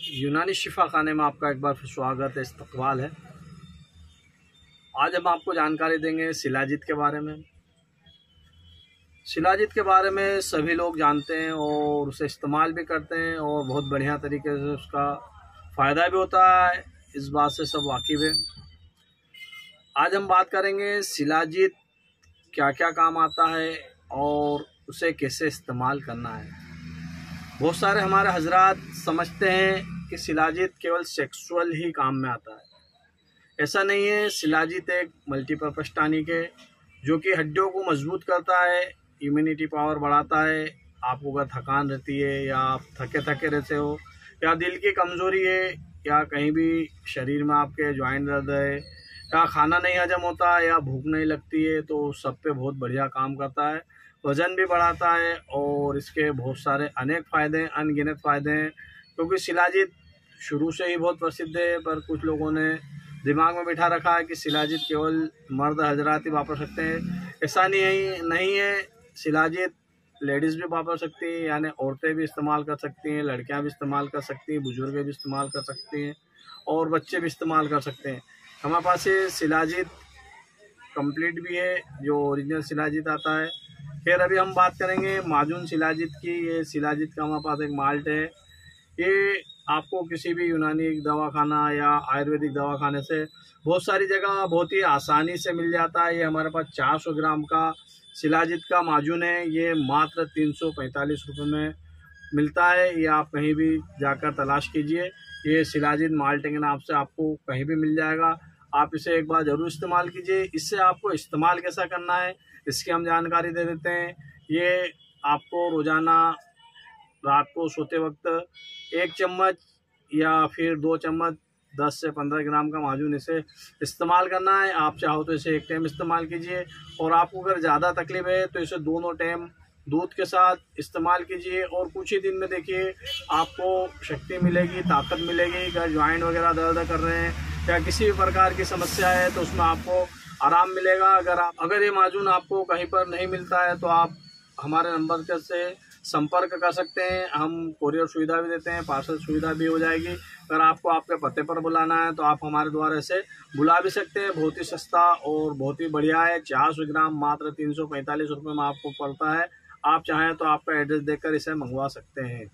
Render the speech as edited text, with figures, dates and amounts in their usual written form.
यूनानी शिफा खाने में आपका एक बार फिर स्वागत है, इस्तकबाल है। आज हम आपको जानकारी देंगे शिलाजीत के बारे में। शिलाजीत के बारे में सभी लोग जानते हैं और उसे इस्तेमाल भी करते हैं और बहुत बढ़िया तरीके से उसका फ़ायदा भी होता है, इस बात से सब वाकिफ़ है। आज हम बात करेंगे शिलाजीत क्या क्या काम आता है और उसे कैसे इस्तेमाल करना है। बहुत सारे हमारे हजरात समझते हैं कि शिलाजीत केवल सेक्सुअल ही काम में आता है। ऐसा नहीं है। शिलाजीत एक मल्टीपर्पज़ टॉनिक है जो कि हड्डियों को मजबूत करता है, इम्यूनिटी पावर बढ़ाता है। आपको अगर थकान रहती है या आप थके थके रहते हो या दिल की कमज़ोरी है या कहीं भी शरीर में आपके जॉइंट दर्द है या खाना नहीं हजम होता है या भूख नहीं लगती है, तो सब पे बहुत बढ़िया काम करता है। वज़न भी बढ़ाता है और इसके बहुत सारे अनेक फ़ायदे हैं, अनगिनत फ़ायदे हैं। क्योंकि शिलाजीत शुरू से ही बहुत प्रसिद्ध है, पर कुछ लोगों ने दिमाग में बिठा रखा है कि शिलाजीत केवल मर्द हजरात ही वापर सकते हैं। ऐसा नहीं है। शिलाजीत लेडीज़ भी वापर सकती हैं, यानी औरतें भी इस्तेमाल कर सकती हैं, लड़कियां भी इस्तेमाल कर सकती हैं, बुजुर्ग भी इस्तेमाल कर सकती हैं और बच्चे भी इस्तेमाल कर सकते हैं। हमारे पास ये शिलाजीत कंप्लीट भी है जो ओरिजिनल शिलाजीत आता है। फिर अभी हम बात करेंगे माजून शिलाजीत की। ये शिलाजीत का हमारे पास एक माल्ट है। ये आपको किसी भी यूनानी दवाखाना या आयुर्वेदिक दवाखाने से बहुत सारी जगह बहुत ही आसानी से मिल जाता है। ये हमारे पास 400 ग्राम का शिलाजीत का माजून है। ये मात्र 345 रुपये में मिलता है। ये आप कहीं भी जाकर तलाश कीजिए। ये शिलाजीत माल्ट के नाम से आपको कहीं भी मिल जाएगा। आप इसे एक बार ज़रूर इस्तेमाल कीजिए। इससे आपको इस्तेमाल कैसा करना है इसकी हम जानकारी दे देते हैं। ये आपको रोज़ाना रात को सोते वक्त 1 चम्मच या फिर 2 चम्मच 10 से 15 ग्राम का माजून इसे इस्तेमाल करना है। आप चाहो तो इसे एक टाइम इस्तेमाल कीजिए और आपको अगर ज़्यादा तकलीफ है तो इसे दोनों टाइम दूध के साथ इस्तेमाल कीजिए और कुछ ही दिन में देखिए आपको शक्ति मिलेगी, ताकत मिलेगी। अगर ज्वाइंट वगैरह दर्द कर रहे हैं या किसी भी प्रकार की समस्या है तो उसमें आपको आराम मिलेगा। अगर ये माजून आपको कहीं पर नहीं मिलता है तो आप हमारे नंबर से संपर्क कर सकते हैं। हम कोरियर सुविधा भी देते हैं, पार्सल सुविधा भी हो जाएगी। अगर आपको आपके पते पर बुलाना है तो आप हमारे द्वारा इसे बुला भी सकते हैं। बहुत ही सस्ता और बहुत ही बढ़िया है। 400 ग्राम मात्र 345 रुपये में आपको पड़ता है। आप चाहें तो आपका एड्रेस देकर इसे मंगवा सकते हैं।